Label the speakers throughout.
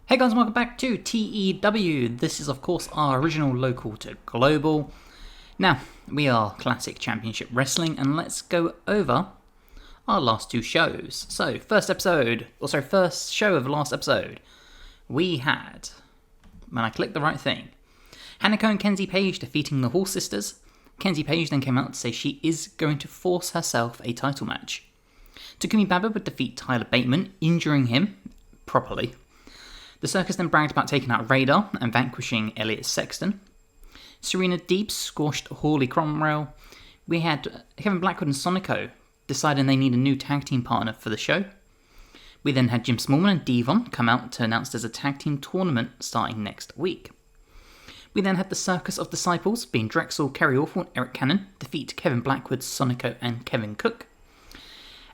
Speaker 1: Hey guys, welcome back to TEW. This is of course our original local to global. Now, we are Classic Championship Wrestling and let's go over our last two shows. So, first show of the last episode, we had, when I clicked the right thing, Hanako and Kenzie Page defeating the Hall Sisters. Kenzie Page then came out to say she is going to force herself a title match. Takumi Baba would defeat Tyler Bateman, injuring him properly. The Circus then bragged about taking out Radar and vanquishing Elliot Sexton. Serena Deeb squashed Hawley Cromwell. We had Kevin Blackwood and Sonico deciding they need a new tag team partner for the show. We then had Jim Smallman and Devon come out to announce there's a tag team tournament starting next week. We then had the Circus of Disciples, being Drexel, Kerry Awful and Eric Cannon, defeat Kevin Blackwood, Sonico and Kevin Cook.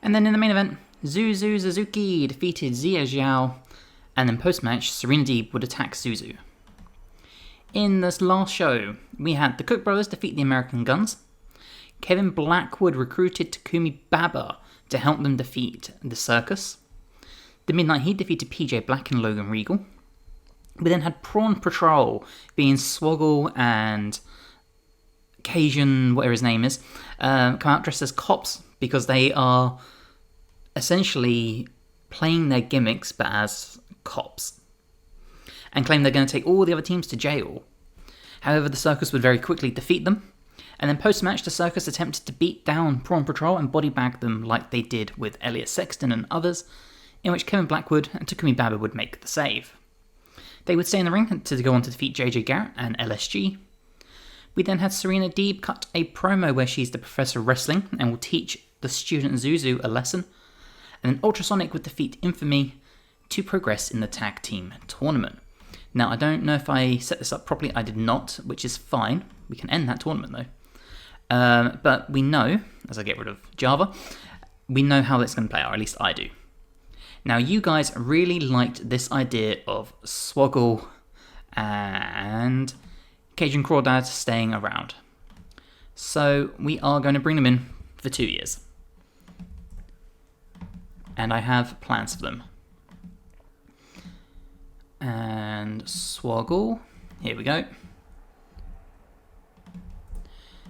Speaker 1: And then in the main event, Zuzu Suzuki defeated Zia Zhao. And then post-match, Serena Deeb would attack Zuzu. In this last show, we had the Cook brothers defeat the American Guns. Kevin Blackwood recruited Takumi Baba to help them defeat the Circus. The Midnight Heat defeated PJ Black and Logan Regal. We then had Prawn Patrol, being Swoggle and Cajun, whatever his name is, come out dressed as cops because they are essentially playing their gimmicks but as cops, and claim they're going to take all the other teams to jail. However, the Circus would very quickly defeat them, and then post-match the Circus attempted to beat down Prawn Patrol and body bag them like they did with Elliot Sexton and others, in which Kevin Blackwood and Takumi Baba would make the save. They would stay in the ring to go on to defeat JJ Garrett and LSG. We then had Serena Deeb cut a promo where she's the professor of wrestling and will teach the student Zuzu a lesson, and then Ultrasonic would defeat Infamy to progress in the tag team tournament. Now, I don't know if I set this up properly. I did not, which is fine. We can end that tournament though. But we know, as I get rid of Java, we know how it's going to play out, or at least I do. Now, you guys really liked this idea of Swoggle and Cajun Crawdad staying around. So we are going to bring them in for 2 years. And I have plans for them. And Swoggle, here we go.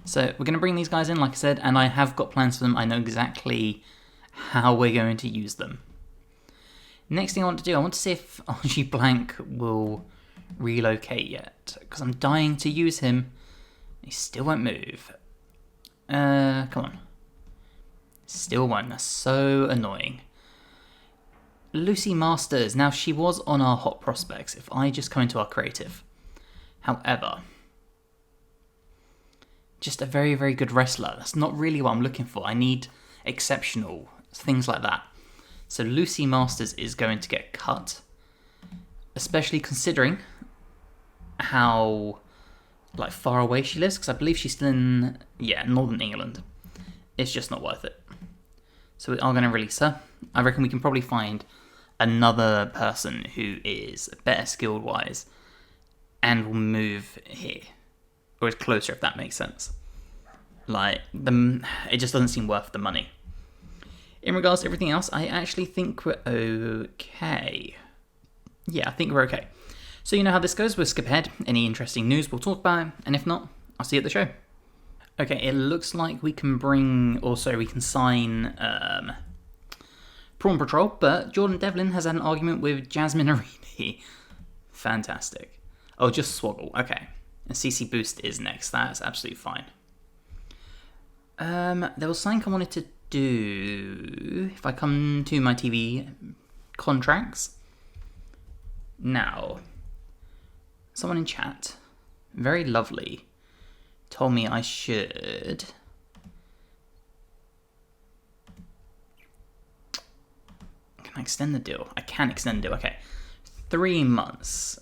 Speaker 1: So we're going to bring these guys in, like I said, and I have got plans for them. I know exactly how we're going to use them. Next thing I want to do, I want to see if Archie Blank will relocate yet, because I'm dying to use him. He still won't move. Come on. Still won't. That's so annoying. Lucy Masters. Now, she was on our hot prospects if I just come into our creative. However, just a very, very good wrestler. That's not really what I'm looking for. I need exceptional, things like that. So Lucy Masters is going to get cut, especially considering how far away she lives, because I believe she's still in Northern England. It's just not worth it. So we are going to release her. I reckon we can probably find another person who is better skilled wise and will move here, or is closer, if that makes sense. It just doesn't seem worth the money. In regards to everything else, I actually think we're okay. Yeah, I think we're okay. So you know how this goes. We'll skip ahead. Any interesting news we'll talk about, and if not, I'll see you at the show. Okay, it looks like we can sign Prawn Patrol, but Jordan Devlin has had an argument with Jasmine Arini. Fantastic. Oh, just Swoggle. Okay. And CC Boost is next. That's absolutely fine. There was something I wanted to do. If I come to my TV contracts. Now, someone in chat, very lovely, told me I should... Can I extend the deal? I can extend the deal, okay. 3 months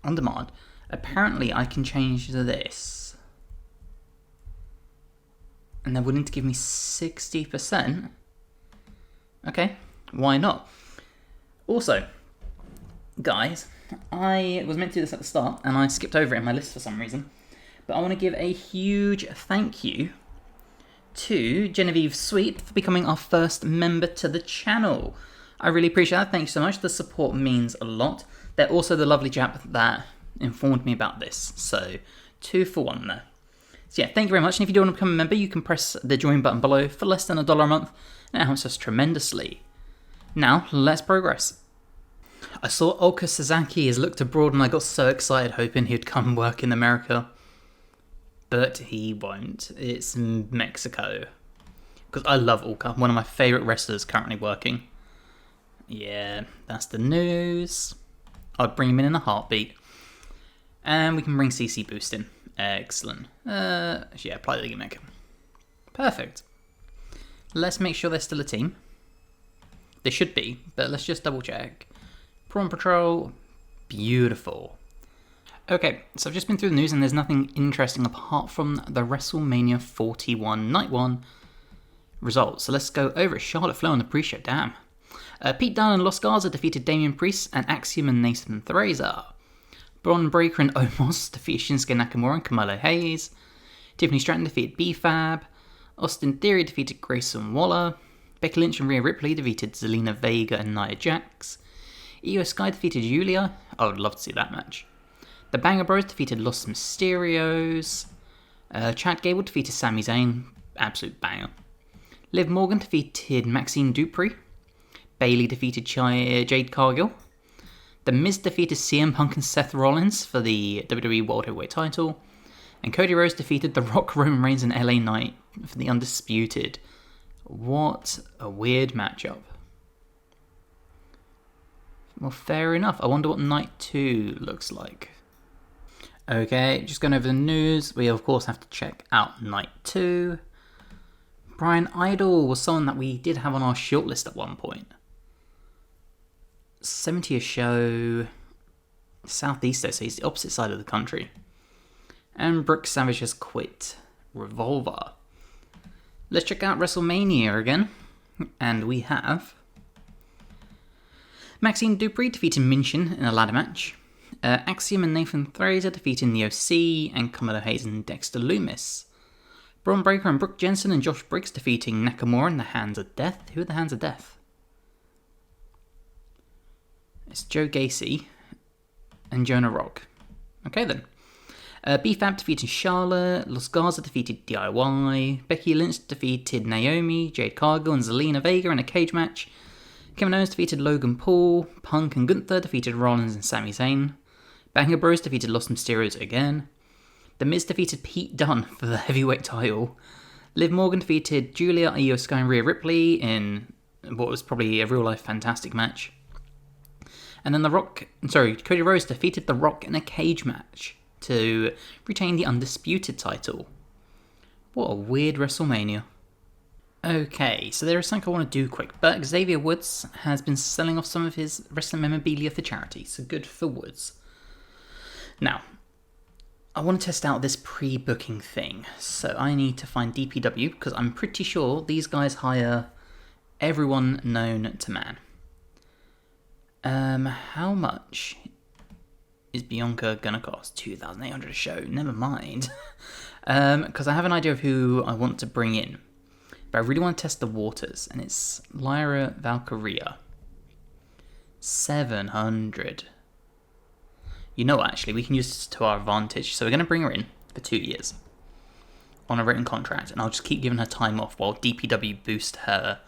Speaker 1: on demand. Apparently I can change to this. And they're willing to give me 60%. Okay, why not? Also, guys, I was meant to do this at the start, and I skipped over it in my list for some reason. But I want to give a huge thank you to Genevieve Sweet for becoming our first member to the channel. I really appreciate that. Thank you so much. The support means a lot. They're also the lovely chap that informed me about this. So 2 for 1 there. So yeah, thank you very much. And if you do want to become a member, you can press the join button below for less than $1 a month. And it helps us tremendously. Now, let's progress. I saw Oka Sasaki has looked abroad and I got so excited hoping he'd come work in America. But he won't. It's Mexico. Because I love Oka, one of my favourite wrestlers currently working. Yeah, that's the news. I'd bring him in a heartbeat. And we can bring CC Boost in. Excellent. Yeah, apply the gimmick. Perfect. Let's make sure they're still a team. They should be, but let's just double check. Prawn Patrol. Beautiful. Okay, so I've just been through the news and there's nothing interesting apart from the WrestleMania 41 Night 1 results. So let's go over it. Charlotte Flair on the pre-show, damn. Pete Dunne and Los Garza defeated Damian Priest and Axiom and Nathan Frazer. Bron Breakker and Omos defeated Shinsuke Nakamura and Carmelo Hayes. Tiffany Stratton defeated B-Fab. Austin Theory defeated Grayson Waller. Becky Lynch and Rhea Ripley defeated Zelina Vega and Nia Jax. Io Sky defeated Yulia. I would love to see that match. The Banger Bros defeated Los Mysterios. Chad Gable defeated Sami Zayn. Absolute banger. Liv Morgan defeated Maxine Dupri. Bayley defeated Jade Cargill. The Miz defeated CM Punk and Seth Rollins for the WWE World Heavyweight title. And Cody Rhodes defeated The Rock, Roman Reigns and LA Knight for the Undisputed. What a weird matchup. Well, fair enough. I wonder what Night 2 looks like. Okay, just going over the news. We, of course, have to check out Night 2. Brian Idol was someone that we did have on our shortlist at one point. 70th show. Southeast, so he's the opposite side of the country. And Brooke Savage has quit. Revolver. Let's check out WrestleMania again. And we have Maxine Dupri defeating Minchin in a ladder match. Axiom and Nathan Frazer defeating the OC and Carmelo Hayes and Dexter Lumis. Braun Breaker and Brooke Jensen and Josh Briggs defeating Nakamura and the Hands of Death. Who are the Hands of Death? It's Joe Gacy and Jonah Rock. Okay then. B-Fab defeated Charlotte. Los Garza defeated DIY. Becky Lynch defeated Naomi, Jade Cargill and Zelina Vega in a cage match. Kevin Owens defeated Logan Paul. Punk and Gunther defeated Rollins and Sami Zayn. Banger Bros defeated Los Mysterios again. The Miz defeated Pete Dunne for the heavyweight title. Liv Morgan defeated Julia, Io Sky and Rhea Ripley in what was probably a real-life fantastic match. And then Cody Rhodes defeated The Rock in a cage match to retain the Undisputed title. What a weird WrestleMania. Okay, so there is something I want to do quick, but Xavier Woods has been selling off some of his wrestling memorabilia for charity, so good for Woods. Now, I want to test out this pre-booking thing, so I need to find DPW, because I'm pretty sure these guys hire everyone known to man. How much is Bianca gonna cost? 2,800 a show, never mind. Because I have an idea of who I want to bring in. But I really want to test the waters, and it's Lyra Valkyrie. 700. You know what, actually, we can use this to our advantage. So we're going to bring her in for 2 years on a written contract, and I'll just keep giving her time off while DPW boost her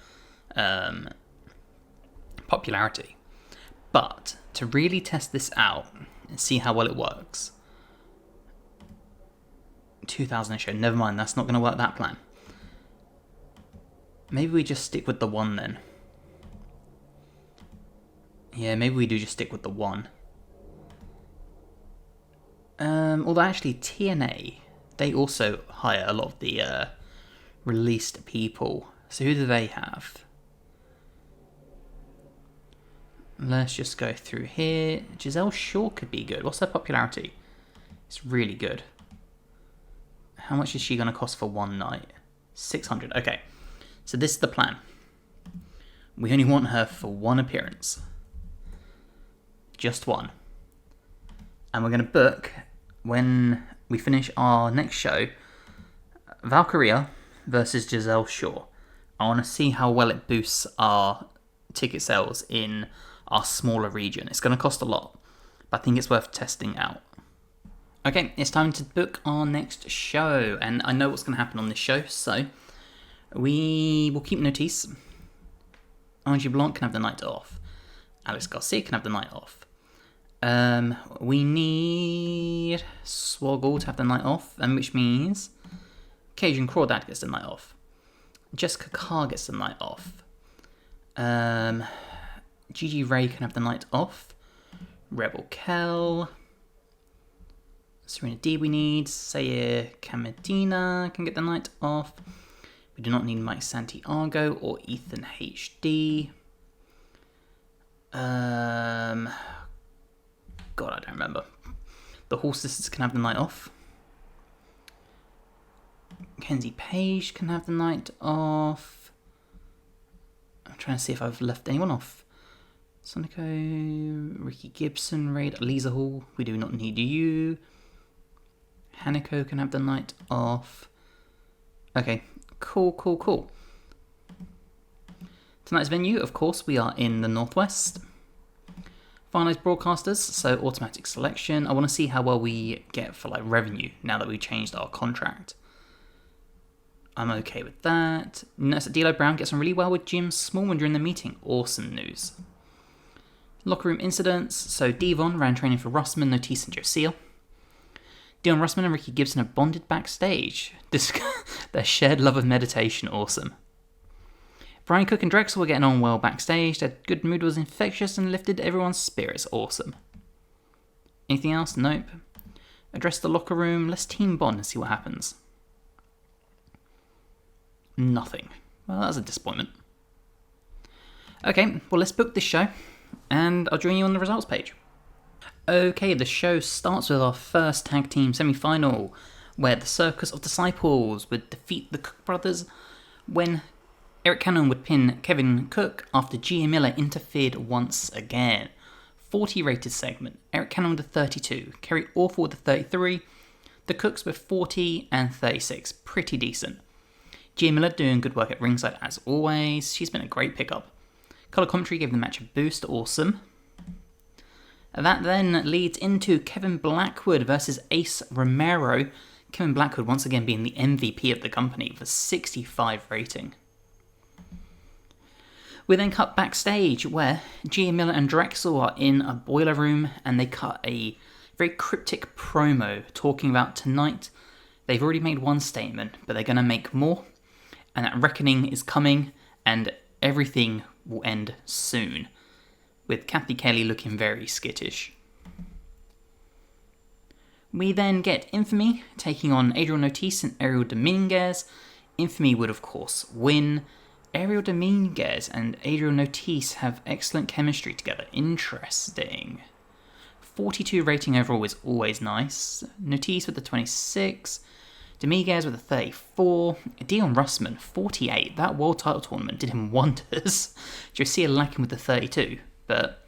Speaker 1: popularity. But to really test this out and see how well it works, 2,000 a show, never mind, that's not going to work, that plan. Maybe we just stick with the one then. Yeah, maybe we do just stick with the one. Although actually TNA, they also hire a lot of the released people. So who do they have? Let's just go through here. Giselle Shaw could be good. What's her popularity? It's really good. How much is she going to cost for one night? 600. Okay. So this is the plan. We only want her for one appearance. Just one. And we're going to book, when we finish our next show, Valkyrie versus Giselle Shaw. I want to see how well it boosts our ticket sales in our smaller region. It's going to cost a lot. but I think it's worth testing out. Okay, it's time to book our next show, and I know what's going to happen on this show, so we will keep Notice. Angie Blanc can have the night off. Alex Garcia can have the night off. We need Swoggle to have the night off, and which means Cajun Crawdad gets the night off. Jessica Carr gets the night off. Gigi Ray can have the night off. Rebel Kell. Serena D we need. Sayer Camadina can get the night off. We do not need Mike Santiago or Ethan HD. God, I don't remember. The Horse Sisters can have the night off. Kenzie Page can have the night off. I'm trying to see if I've left anyone off. Sonico, Ricky Gibson, Raid, Lisa Hall, we do not need you. Hanako can have the night off. Okay, cool. Tonight's venue, of course, we are in the Northwest. Finalised broadcasters, so automatic selection. I want to see how well we get for revenue now that we changed our contract. I'm okay with that. Notice that D'Lo Brown gets on really well with Jim Smallman during the meeting. Awesome news. Locker room incidents. So Devon ran training for Rossman, Notice, and Joe Dion Rossman and Ricky Gibson have bonded backstage. Their shared love of meditation. Awesome. Brian Cook and Drexel were getting on well backstage. Their good mood was infectious and lifted everyone's spirits. Awesome. Anything else? Nope. Address the locker room. Let's team bond and see what happens. Nothing. Well, that's a disappointment. Okay, well, let's book this show, and I'll join you on the results page. Okay, the show starts with our first tag team semi-final, where the Circus of Disciples would defeat the Cook brothers when Eric Cannon would pin Kevin Cook after Gia Miller interfered once again. 40 rated segment. Eric Cannon with a 32, Kerry Awful with a 33, the Cooks with 40 and 36. Pretty decent. Gia Miller doing good work at ringside as always. She's been a great pickup. Colour commentary gave the match a boost. Awesome. That then leads into Kevin Blackwood versus Ace Romero. Kevin Blackwood once again being the MVP of the company with a 65 rating. We then cut backstage where Gia Miller and Drexel are in a boiler room and they cut a very cryptic promo talking about tonight. They've already made one statement, but they're going to make more. And that reckoning is coming, and everything will end soon, with Kathy Kelly looking very skittish. We then get Infamy taking on Adriel Notice and Ariel Dominguez. Infamy would, of course, win. Ariel Dominguez and Adriel Notice have excellent chemistry together. Interesting. 42 rating overall is always nice. Notice with the 26. Dominguez with a 34. Dion Russman, 48. That world title tournament did him wonders. Josiah Lackin with the 32. But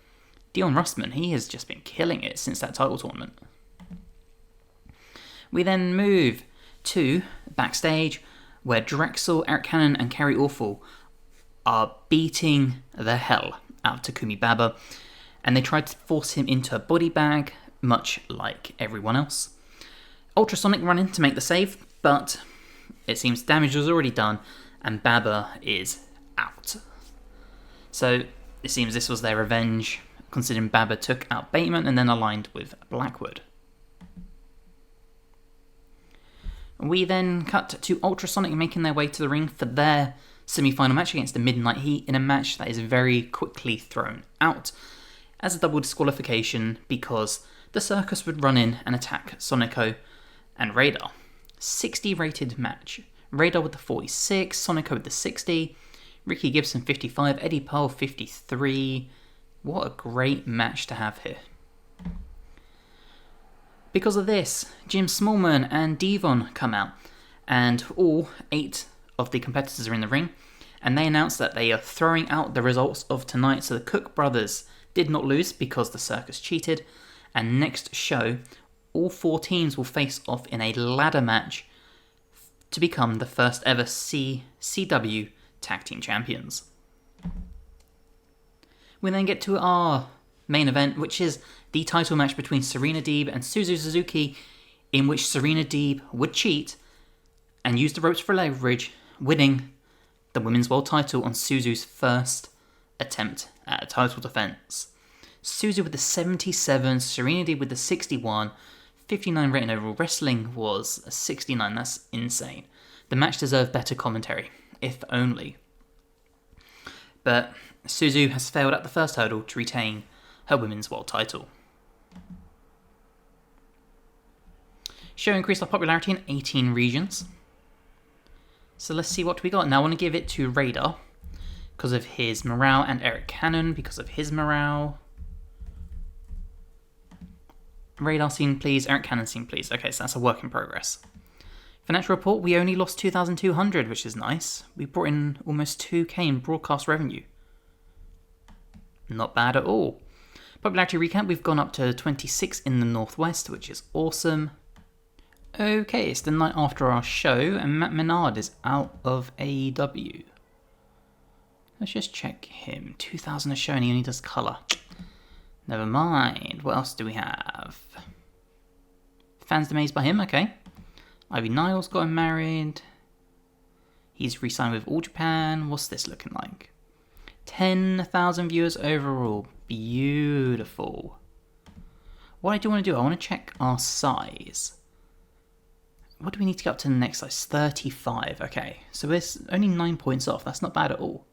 Speaker 1: Dion Russman, he has just been killing it since that title tournament. We then move to backstage where Drexel, Eric Cannon and Kerry Awful are beating the hell out of Takumi Baba. And they tried to force him into a body bag, much like everyone else. Ultrasonic run in to make the save, but it seems damage was already done and Baba is out. So it seems this was their revenge, considering Baba took out Bateman and then aligned with Blackwood. We then cut to Ultrasonic making their way to the ring for their semi-final match against the Midnight Heat in a match that is very quickly thrown out as a double disqualification because the Circus would run in and attack Sonico and Radar. 60 rated match. Radar with the 46, Sonico with the 60, Ricky Gibson 55, Eddie Pearl 53. What a great match to have here. Because of this, Jim Smallman and Devon come out, and all 8 of the competitors are in the ring, and they announce that they are throwing out the results of tonight. So the Cook brothers did not lose because the Circus cheated, and next show, all 4 teams will face off in a ladder match to become the first ever CW Tag Team Champions. We then get to our main event, which is the title match between Serena Deeb and Suzu Suzuki, in which Serena Deeb would cheat and use the ropes for leverage, winning the Women's World title on Suzu's first attempt at a title defense. Suzu with the 77, Serena Deeb with the 61, 59 rating overall. Wrestling was a 69, that's insane. The match deserved better commentary, if only. But Suzu has failed at the first hurdle to retain her Women's World title. Show increased our popularity in 18 regions. So let's see what we got. Now I want to give it to Radar because of his morale, and Eric Cannon because of his morale. Radar scene please, Eric Cannon scene please. Okay, so that's a work in progress. Financial report, we only lost 2,200, which is nice. We brought in almost 2k in broadcast revenue. Not bad at all. Popularity recap, we've gone up to 26 in the Northwest, which is awesome. Okay, it's the night after our show, and Matt Menard is out of AEW. Let's just check him. 2,000 a show and he only does colour. Never mind. What else do we have? Fans amazed by him, okay. Ivy Niles got him married. He's re-signed with All Japan. What's this looking like? 10,000 viewers overall. Beautiful. What I do want to do, I want to check our size. What do we need to get up to the next size? 35. Okay, so we're only 9 points off. That's not bad at all.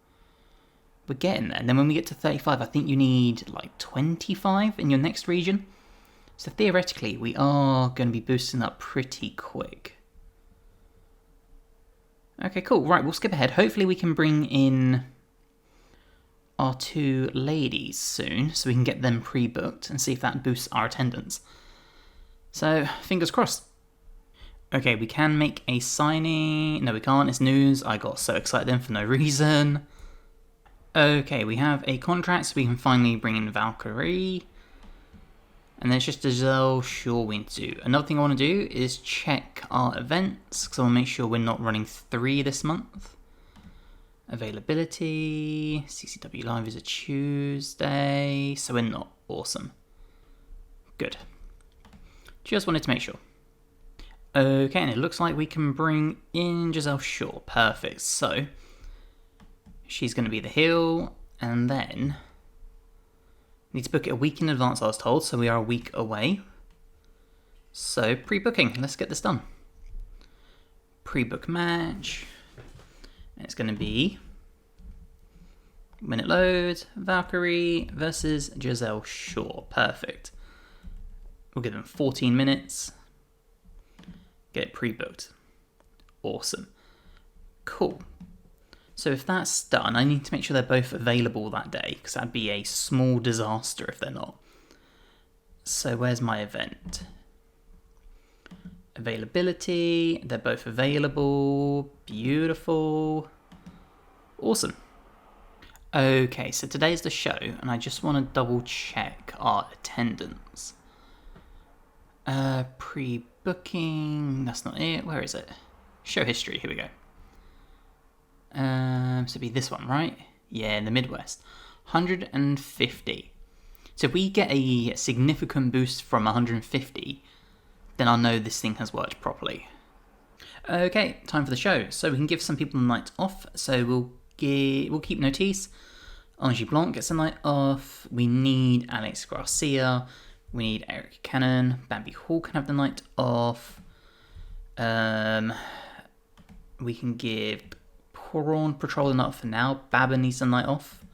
Speaker 1: We're getting there. And then when we get to 35, I think you need like 25 in your next region. So theoretically, we are going to be boosting up pretty quick. Okay, cool. Right, we'll skip ahead. Hopefully we can bring in our 2 ladies soon, so we can get them pre-booked and see if that boosts our attendance. So, fingers crossed. Okay, we can make a signing. No, we can't. It's news. I got so excited then for no reason. Okay, we have a contract, so we can finally bring in Valkyrie. And then it's just Giselle Shaw we need to do. Another thing I want to do is check our events, because I want to make sure we're not running 3 this month. Availability. CCW Live is a Tuesday, so we're not. Awesome. Good. Just wanted to make sure. Okay, and it looks like we can bring in Giselle Shaw. Perfect. So, she's going to be the heel, and then need to book it a week in advance, I was told, so we are a week away. So, pre-booking. Let's get this done. Pre-book match. It's going to be, when it loads, Valkyrie versus Giselle Shaw. Perfect. We'll give them 14 minutes. Get it pre-booked. Awesome. Cool. So if that's done, I need to make sure they're both available that day, because that'd be a small disaster if they're not. So where's my event? Availability. They're both available. Beautiful. Awesome. Okay, so today's the show, and I just want to double check our attendance. Pre-booking. That's not it. Where is it? Show history. Here we go. So it'd be this one, right? Yeah, in the Midwest. 150. So if we get a significant boost from 150, then I'll know this thing has worked properly. Okay, time for the show. So we can give some people a night off. So we'll keep Notice. Angie Blanc gets a night off. We need Alex Garcia. We need Eric Cannon. Bambi Hall can have the night off. We can give Prawn Patrol a night off for now. Baba needs a night off.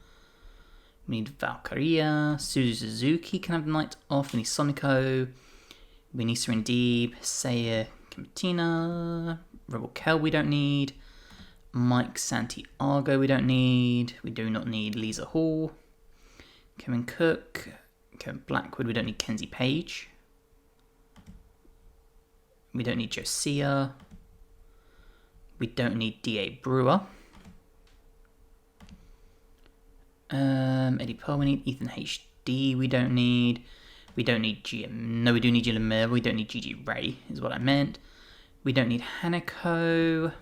Speaker 1: We need Valkyrie. Suzu Suzuki can have the night off. We need Sonico. We need Serena Deeb. Saya Camatina. Rebel Kel we don't need. Mike Santiago we don't need. We do not need Lisa Hall. Kevin Cook. Kevin Blackwood. We don't need Kenzie Page. We don't need Josiah. We don't need D.A. Brewer. Eddie Pearl we need. Ethan H.D. we don't need. We don't need GM. No, we do need Gillian Miller. We don't need Gigi Ray, is what I meant. We don't need Hanako.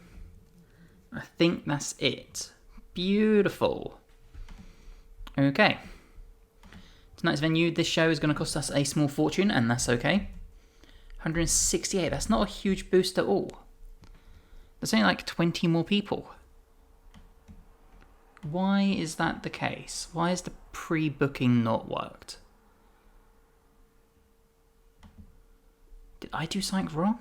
Speaker 1: I think that's it. Beautiful. Okay. Tonight's venue, this show is going to cost us a small fortune, and that's okay. 168, that's not a huge boost at all. There's only like 20 more people. Why is that the case? Why has the pre-booking not worked? Did I do something wrong?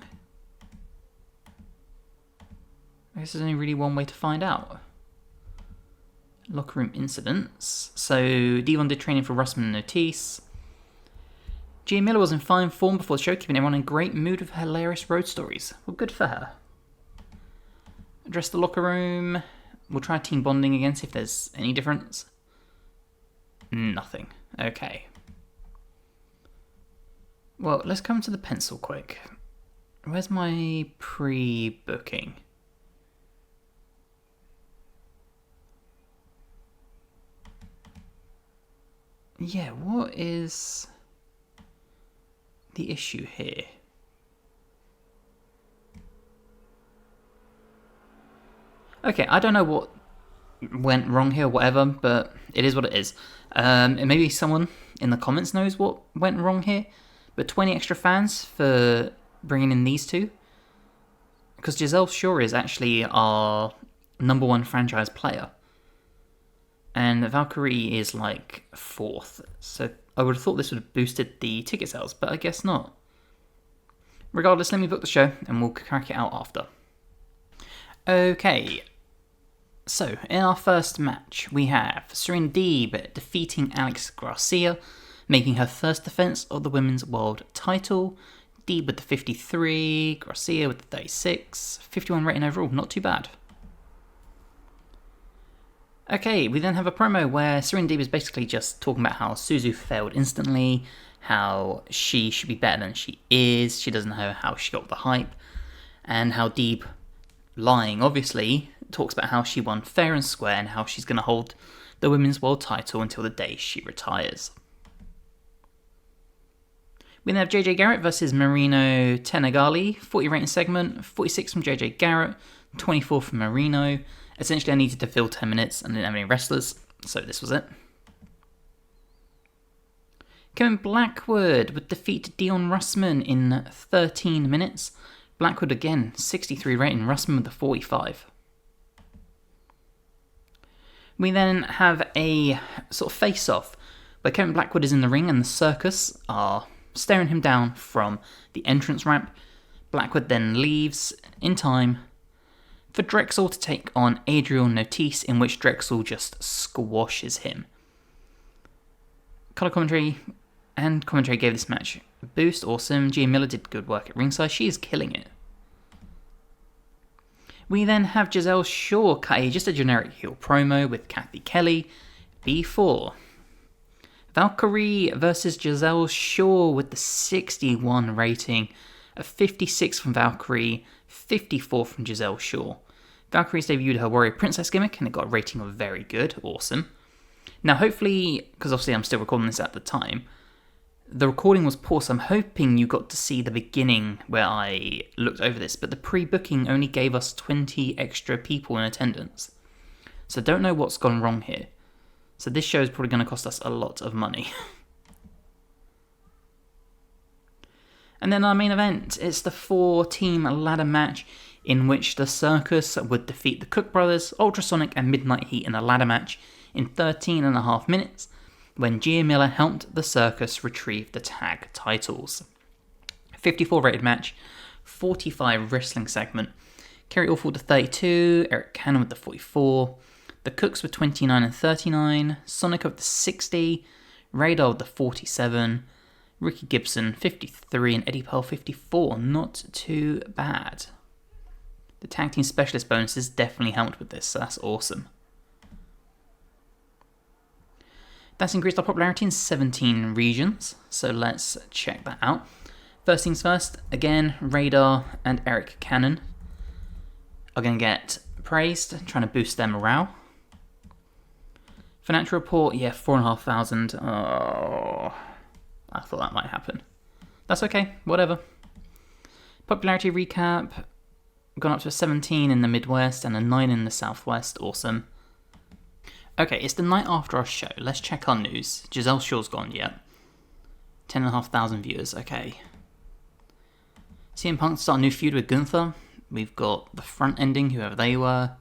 Speaker 1: I guess there's only really one way to find out. Locker room incidents. So, Devon did training for Russman and Notice. Gia Miller was in fine form before the show, keeping everyone in great mood with hilarious road stories. Well, good for her. Address the locker room. We'll try team bonding again, see if there's any difference. Nothing. Okay. Well, let's come to the pencil quick. Where's my pre-booking? Yeah, what is the issue here? Okay, I don't know what went wrong here, whatever, but it is what it is. And maybe someone in the comments knows what went wrong here. But 20 extra fans for bringing in these two? Because Giselle Shaw is actually our #1 franchise player. And Valkyrie is like 4th. So I would have thought this would have boosted the ticket sales, but I guess not. Regardless, let me book the show and we'll crack it out after. Okay. So, in our first match, we have Serena Deeb defeating Alex Garcia, making her first defense of the Women's World title. Deeb with the 53, Garcia with the 36, 51 rating overall, not too bad. Okay, we then have a promo where Serena Deeb is basically just talking about how Suzu failed instantly, how she should be better than she is, she doesn't know how she got the hype, and how Deeb, lying obviously, talks about how she won fair and square and how she's going to hold the Women's World title until the day she retires. We then have JJ Garrett versus Marino Tenagali, 40 rating segment, 46 from JJ Garrett, 24 from Marino. Essentially I needed to fill 10 minutes and I didn't have any wrestlers, so this was it. Kevin Blackwood would defeat Dion Russman in 13 minutes. Blackwood again, 63 rating, Russman with the 45. We then have a sort of face-off where Kevin Blackwood is in the ring and the circus are staring him down from the entrance ramp. Blackwood then leaves in time for Drexel to take on Adriel Notice, in which Drexel just squashes him. Colour commentary and commentary gave this match a boost, awesome. Gia Miller did good work at ringside, she is killing it. We then have Giselle Shaw cut just a generic heel promo with Kathy Kelly. B4. Valkyrie versus Giselle Shaw with the 61 rating, a 56 from Valkyrie, 54 from Giselle Shaw. Valkyrie's debuted her Warrior Princess gimmick and it got a rating of very good, awesome. Now hopefully, because obviously I'm still recording this at the time, the recording was poor, so I'm hoping you got to see the beginning where I looked over this, but the pre-booking only gave us 20 extra people in attendance. So don't know what's gone wrong here. So this show is probably going to cost us a lot of money. And then our main event, it's the 4-team ladder match in which the Circus would defeat the Cook Brothers, Ultrasonic and Midnight Heat in a ladder match in 13.5 minutes when Gia Miller helped the Circus retrieve the tag titles. 54 rated match, 45 wrestling segment. Kerry Awful with the 32, Eric Cannon with the 44, the Cooks with 29 and 39, Sonic with the 60, Radar with the 47, Ricky Gibson 53 and Eddie Pearl 54. Not too bad. The tag team specialist bonuses definitely helped with this, so that's awesome. That's increased our popularity in 17 regions, so let's check that out. First things first, again, Radar and Eric Cannon are going to get praised, trying to boost their morale. Financial report, yeah, 4,500. Oh, I thought that might happen. That's okay, whatever. Popularity recap, gone up to a 17 in the Midwest and a 9 in the Southwest, awesome. Okay, it's the night after our show. Let's check our news. Giselle Shaw's gone yet. 10,500 viewers, okay. CM Punk start a new feud with Gunther. We've got the front ending, whoever they were.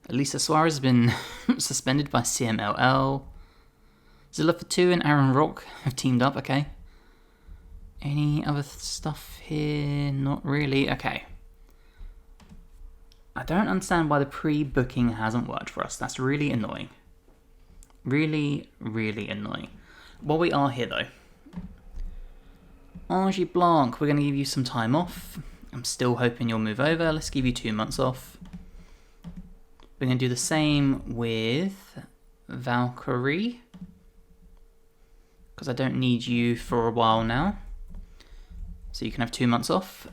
Speaker 1: Elisa Suarez has been suspended by CMLL. Zilla for 2 and Aaron Rock have teamed up, okay. Any other stuff here? Not really, okay. I don't understand why the pre-booking hasn't worked for us. That's really annoying. Really, really annoying. While we are here though, Angie Blanc, we're going to give you some time off. I'm still hoping you'll move over. Let's give you 2 months off. We're going to do the same with Valkyrie, because I don't need you for a while now. So you can have 2 months off.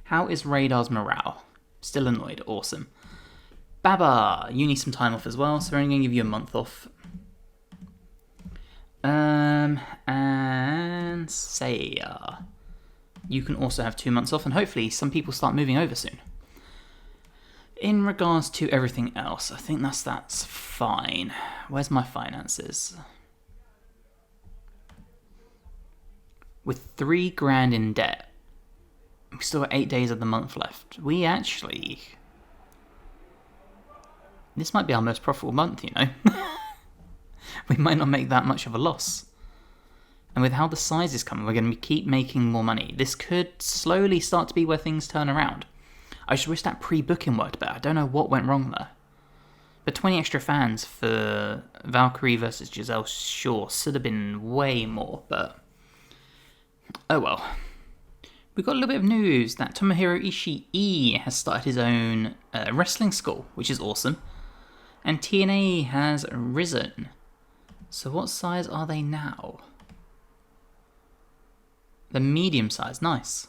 Speaker 1: How is Radar's morale? Still annoyed. Awesome. Baba, you need some time off as well, so we're only going to give you a month off. And Saya, you can also have 2 months off, and hopefully some people start moving over soon. In regards to everything else, I think that's fine. Where's my finances? With 3 grand in debt, we still got 8 days of the month left. This might be our most profitable month, you know. We might not make that much of a loss. And with how the size is coming, we're going to keep making more money. This could slowly start to be where things turn around. I just wish that pre-booking worked better. I don't know what went wrong there. But 20 extra fans for Valkyrie versus Giselle Shaw should have been way more, but oh well. We've got a little bit of news that Tomohiro Ishii has started his own wrestling school, which is awesome. And TNA has risen. So what size are they now? They're medium size, nice.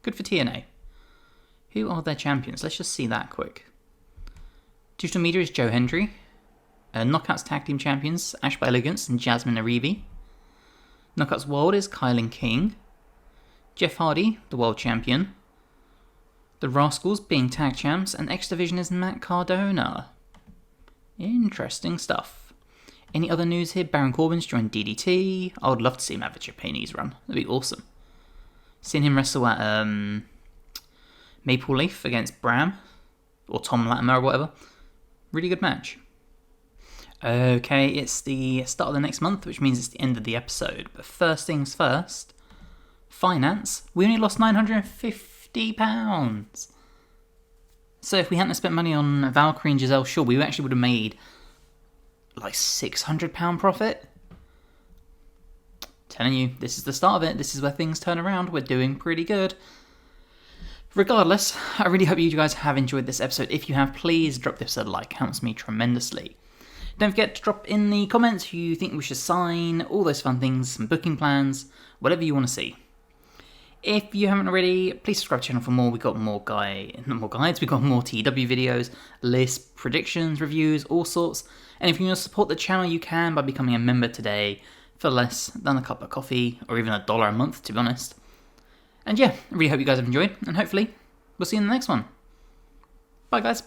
Speaker 1: Good for TNA. Who are their champions? Let's just see that quick. Digital Media is Joe Hendry. Knockouts Tag Team Champions, Ash by Elegance and Jasmine Arivi. Knockouts World is Kylan King. Jeff Hardy, the World Champion. The Rascals being Tag Champs, and X Division is Matt Cardona. Interesting stuff. Any other news here? Baron Corbin's joined DDT. I would love to see him have a Japanese run. That'd be awesome. Seen him wrestle at Maple Leaf against Bram, or Tom Latimer or whatever. Really good match. Okay, it's the start of the next month, which means it's the end of the episode. But first things first, finance. We only lost £950. So if we hadn't spent money on Valkyrie and Giselle Shaw, we actually would have made like £600 profit. Telling you, this is the start of it. This is where things turn around. We're doing pretty good. Regardless, I really hope you guys have enjoyed this episode. If you have, please drop this a like. It helps me tremendously. Don't forget to drop in the comments who you think we should sign, all those fun things, some booking plans, whatever you want to see. If you haven't already, please subscribe to the channel for more. We've got more guides, we've got more TEW videos, lists, predictions, reviews, all sorts. And if you want to support the channel, you can by becoming a member today for less than a cup of coffee, or even $1 a month, to be honest. And yeah, I really hope you guys have enjoyed, and hopefully we'll see you in the next one. Bye guys.